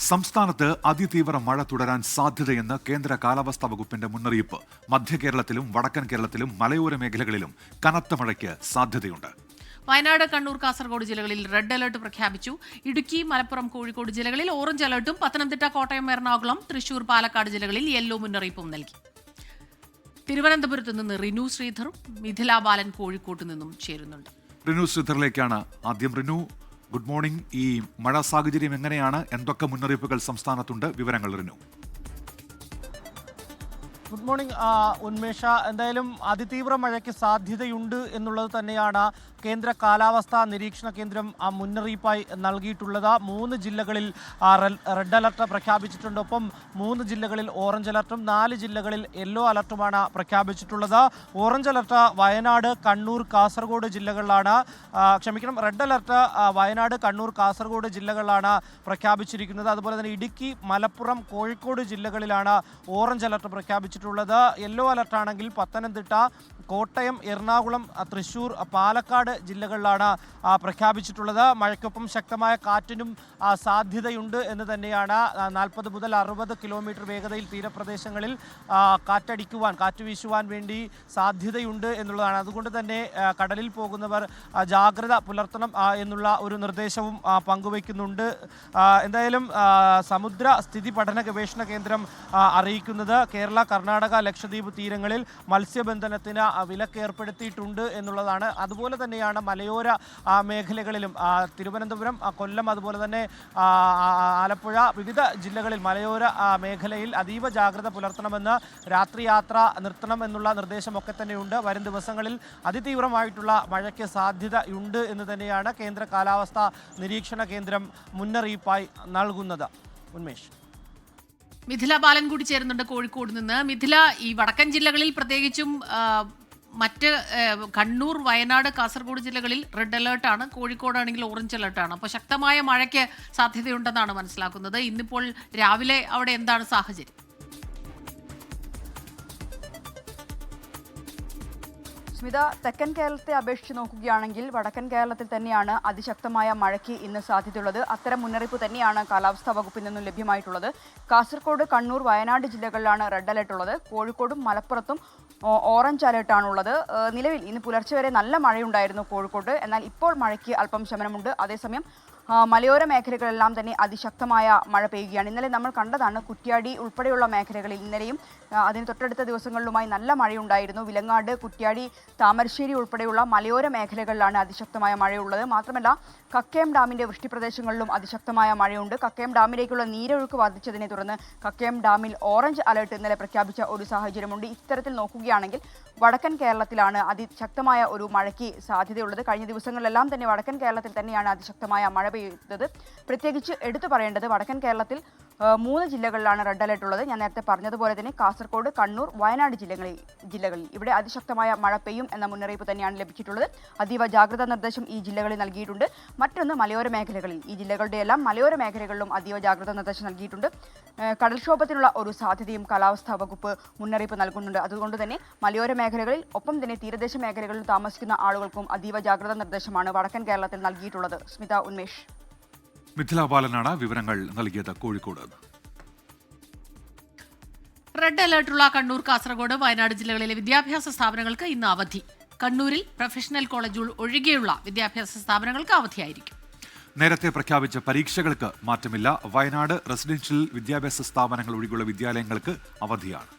സംസ്ഥാനത്ത് അതിതീവ്ര മഴ തുടരാൻ സാധ്യതയെന്ന് കേന്ദ്ര കാലാവസ്ഥാ വകുപ്പിന്റെ മുന്നറിയിപ്പ്. മധ്യ കേരളത്തിലും വടക്കൻ കേരളത്തിലും മലയോര മേഖലകളിലും കനത്ത മഴയ്ക്ക് സാധ്യതയുണ്ട്. വയനാട്, കണ്ണൂർ, കാസർഗോഡ് ജില്ലകളിൽ റെഡ് അലർട്ട് പ്രഖ്യാപിച്ചു. ഇടുക്കി, മലപ്പുറം, കോഴിക്കോട് ജില്ലകളിൽ ഓറഞ്ച് അലർട്ടും പത്തനംതിട്ട, കോട്ടയം, എറണാകുളം, തൃശൂർ, പാലക്കാട് ജില്ലകളിൽ യെല്ലോ മുന്നറിയിപ്പും നൽകി. തിരുവനന്തപുരത്ത് നിന്ന് റിനു ശ്രീധറും മിഥില ബാലൻ കോഴിക്കോട്ട് നിന്നും ചേരുന്നുണ്ട്. റിനു ശ്രീധറിലേക്കാണ് ആദ്യം. Rinu, good morning. ഈ മഴ സാഹചര്യം എങ്ങനെയാണ്? എന്തൊക്കെ മുന്നറിയിപ്പുകൾ സംസ്ഥാനത്തുണ്ട്? വിവരങ്ങൾ റിനു. Good morning ഉന്മേഷ. എന്തായാലും അതിതീവ്ര മഴയ്ക്ക് സാധ്യതയുണ്ട് എന്നുള്ളത് തന്നെയാണ് കേന്ദ്ര കാലാവസ്ഥാ നിരീക്ഷണ കേന്ദ്രം മുന്നറിയിപ്പായി നൽകിയിട്ടുള്ളത്. 3 ജില്ലകളിൽ റെഡ് അലർട്ട് പ്രഖ്യാപിച്ചിട്ടുണ്ട്. ഒപ്പം 3 ജില്ലകളിൽ ഓറഞ്ച് അലർട്ടും 4 ജില്ലകളിൽ യെല്ലോ അലർട്ടുമാണ് പ്രഖ്യാപിച്ചിട്ടുള്ളത്. ഓറഞ്ച് അലർട്ട് വയനാട്, കണ്ണൂർ, കാസർഗോഡ് ജില്ലകളിലാണ്. റെഡ് അലർട്ട് വയനാട്, കണ്ണൂർ, കാസർഗോഡ് ജില്ലകളിലാണ് പ്രഖ്യാപിച്ചിരിക്കുന്നത്. അതുപോലെ തന്നെ ഇടുക്കി, മലപ്പുറം, കോഴിക്കോട് ജില്ലകളിലാണ് ഓറഞ്ച് അലർട്ട് പ്രഖ്യാപിച്ചിട്ടുള്ളത്. യെല്ലോ അലർട്ടാണെങ്കിൽ പത്തനംതിട്ട, കോട്ടയം, എറണാകുളം, തൃശൂർ, പാലക്കാട് ജില്ലകളിലാണ് പ്രഖ്യാപിച്ചിട്ടുള്ളത്. മഴയ്ക്കൊപ്പം ശക്തമായ കാറ്റിനും സാധ്യതയുണ്ട് എന്ന് തന്നെയാണ്. 40 മുതൽ 60 കിലോമീറ്റർ വേഗതയിൽ തീരപ്രദേശങ്ങളിൽ കാറ്റ് വീശുവാൻ വേണ്ടി സാധ്യതയുണ്ട് എന്നുള്ളതാണ്. അതുകൊണ്ട് തന്നെ കടലിൽ പോകുന്നവർ ജാഗ്രത പുലർത്തണം എന്നുള്ള ഒരു നിർദ്ദേശവും പങ്കുവയ്ക്കുന്നുണ്ട്. എന്തായാലും സമുദ്ര സ്ഥിതി പഠന ഗവേഷണ കേന്ദ്രം അറിയിക്കുന്നത് കേരള, കർണാടക, ലക്ഷദ്വീപ് തീരങ്ങളിൽ മത്സ്യബന്ധനത്തിന് വിലക്ക് ഏർപ്പെടുത്തിയിട്ടുണ്ട് എന്നുള്ളതാണ്. അതുപോലെ തന്നെയാണ് മലയോര മേഖലകളിലും തിരുവനന്തപുരം, കൊല്ലം, അതുപോലെ തന്നെ ആലപ്പുഴ, വിവിധ ജില്ലകളിൽ മലയോര മേഖലയിൽ അതീവ ജാഗ്രത പുലർത്തണമെന്ന്, രാത്രി യാത്ര നിർത്തണം എന്നുള്ള നിർദ്ദേശമൊക്കെ തന്നെയുണ്ട്. വരും ദിവസങ്ങളിൽ അതിതീവ്രമായിട്ടുള്ള മഴയ്ക്ക് സാധ്യതയുണ്ട് എന്ന് തന്നെയാണ് കേന്ദ്ര കാലാവസ്ഥാ നിരീക്ഷണ കേന്ദ്രം മുന്നറിയിപ്പായി നൽകുന്നത്. ഉന്മേഷ്. മിഥില ബാലൻ കൂടി ചേരുന്നുണ്ട് കോഴിക്കോട് നിന്ന്. മിഥില, ഈ വടക്കൻ ജില്ലകളിൽ പ്രത്യേകിച്ചും മറ്റ് കണ്ണൂർ, വയനാട്, കാസർഗോഡ് ജില്ലകളിൽ റെഡ് അലേർട്ടാണ്. കോഴിക്കോടാണെങ്കിൽ ഓറഞ്ച് അലേർട്ടാണ്. അപ്പോൾ ശക്തമായ മഴയ്ക്ക് സാധ്യതയുണ്ടെന്നാണ് മനസ്സിലാക്കുന്നത്. ഇന്നിപ്പോൾ രാവിലെ അവിടെ എന്താണ് സാഹചര്യം? സ്മിത, തെക്കൻ കേരളത്തെ അപേക്ഷിച്ച് നോക്കുകയാണെങ്കിൽ വടക്കൻ കേരളത്തിൽ തന്നെയാണ് അതിശക്തമായ മഴയ്ക്ക് ഇന്ന് സാധ്യതയുള്ളത്. അത്തരം മുന്നറിയിപ്പ് തന്നെയാണ് കാലാവസ്ഥാ വകുപ്പിൽ നിന്നും ലഭ്യമായിട്ടുള്ളത്. കാസർഗോഡ്, കണ്ണൂർ, വയനാട് ജില്ലകളിലാണ് റെഡ് അലർട്ട് ഉള്ളത്. കോഴിക്കോടും മലപ്പുറത്തും ഓറഞ്ച് അലർട്ടാണുള്ളത്. നിലവിൽ ഇന്ന് പുലർച്ചെ വരെ നല്ല മഴയുണ്ടായിരുന്നു കോഴിക്കോട്ട്. എന്നാൽ ഇപ്പോൾ മഴയ്ക്ക് അല്പം ശമനമുണ്ട്. അതേസമയം മലയോര മേഖലകളെല്ലാം തന്നെ അതിശക്തമായ മഴ പെയ്യുകയാണ്. ഇന്നലെ നമ്മൾ കണ്ടതാണ് കുറ്റ്യാടി ഉൾപ്പെടെയുള്ള മേഖലകളിൽ ഇന്നലെയും അതിന് തൊട്ടടുത്ത ദിവസങ്ങളിലുമായി നല്ല മഴയുണ്ടായിരുന്നു. വിലങ്ങാട്, കുറ്റ്യാടി, താമരശ്ശേരി ഉൾപ്പെടെയുള്ള മലയോര മേഖലകളിലാണ് അതിശക്തമായ മഴയുള്ളത്. മാത്രമല്ല കക്കയം ഡാമിൻ്റെ വൃഷ്ടിപ്രദേശങ്ങളിലും അതിശക്തമായ മഴയുണ്ട്. കക്കയം ഡാമിലേക്കുള്ള നീരൊഴുക്ക് വർദ്ധിച്ചതിനെ തുടർന്ന് കക്കയം ഡാമിൽ ഓറഞ്ച് അലർട്ട് ഇന്നലെ പ്രഖ്യാപിച്ച ഒരു സാഹചര്യമുണ്ട്. ഇത്തരത്തിൽ നോക്കുകയാണെങ്കിൽ വടക്കൻ കേരളത്തിലാണ് അതിശക്തമായ ഒരു മഴയ്ക്ക് സാധ്യതയുള്ളത്. കഴിഞ്ഞ ദിവസങ്ങളിലെല്ലാം തന്നെ വടക്കൻ കേരളത്തിൽ തന്നെയാണ് അതിശക്തമായ മഴ പെയ്തത്. പ്രത്യേകിച്ച് എടുത്തു പറയേണ്ടത് വടക്കൻ കേരളത്തിൽ 3 ജില്ലകളിലാണ് റെഡ് അലർട്ട് ഉള്ളത്. ഞാൻ നേരത്തെ പറഞ്ഞതുപോലെ തന്നെ കാസർഗോഡ്, കണ്ണൂർ, വയനാട് ജില്ലകളിൽ ഇവിടെ അതിശക്തമായ മഴ പെയ്യും എന്ന മുന്നറിയിപ്പ് തന്നെയാണ് ലഭിച്ചിട്ടുള്ളത്. അതീവ ജാഗ്രതാ നിർദ്ദേശം ഈ ജില്ലകളിൽ നൽകിയിട്ടുണ്ട്. മറ്റൊന്ന് മലയോര മേഖലകളിൽ, ഈ ജില്ലകളുടെ എല്ലാം മലയോര മേഖലകളിലും അതീവ ജാഗ്രതാ നിർദ്ദേശം നൽകിയിട്ടുണ്ട്. കടൽക്ഷോഭത്തിനുള്ള ഒരു സാധ്യതയും കാലാവസ്ഥാ വകുപ്പ് മുന്നറിയിപ്പ് നൽകുന്നുണ്ട്. അതുകൊണ്ട് തന്നെ മലയോര മേഖലകളിൽ ഒപ്പം തന്നെ തീരദേശ മേഖലകളിൽ താമസിക്കുന്ന ആളുകൾക്കും അതീവ ജാഗ്രതാ നിർദ്ദേശമാണ് വടക്കൻ കേരളത്തിൽ നൽകിയിട്ടുള്ളത്. സ്മിത, ഉന്മേഷ്. മിഥില ബാലനാണ് വിവരങ്ങൾ നൽകിയത് കോഴിക്കോട്. റെഡ് അലർട്ടുള്ള കണ്ണൂർ, കാസർഗോഡ്, വയനാട് ജില്ലകളിലെ വിദ്യാഭ്യാസ സ്ഥാപനങ്ങൾക്ക് ഇന്ന് അവധി. കണ്ണൂരിൽ പ്രൊഫഷണൽ കോളേജുകൾ ഒഴികെയുള്ള വിദ്യാഭ്യാസ സ്ഥാപനങ്ങൾക്ക് അവധിയായിരിക്കും. നേരത്തെ പ്രഖ്യാപിച്ച പരീക്ഷകൾക്ക് മാറ്റമില്ല. വയനാട് റെസിഡൻഷ്യൽ വിദ്യാഭ്യാസ സ്ഥാപനങ്ങൾ ഒഴികെയുള്ള വിദ്യാലയങ്ങൾക്ക് അവധിയാണ്.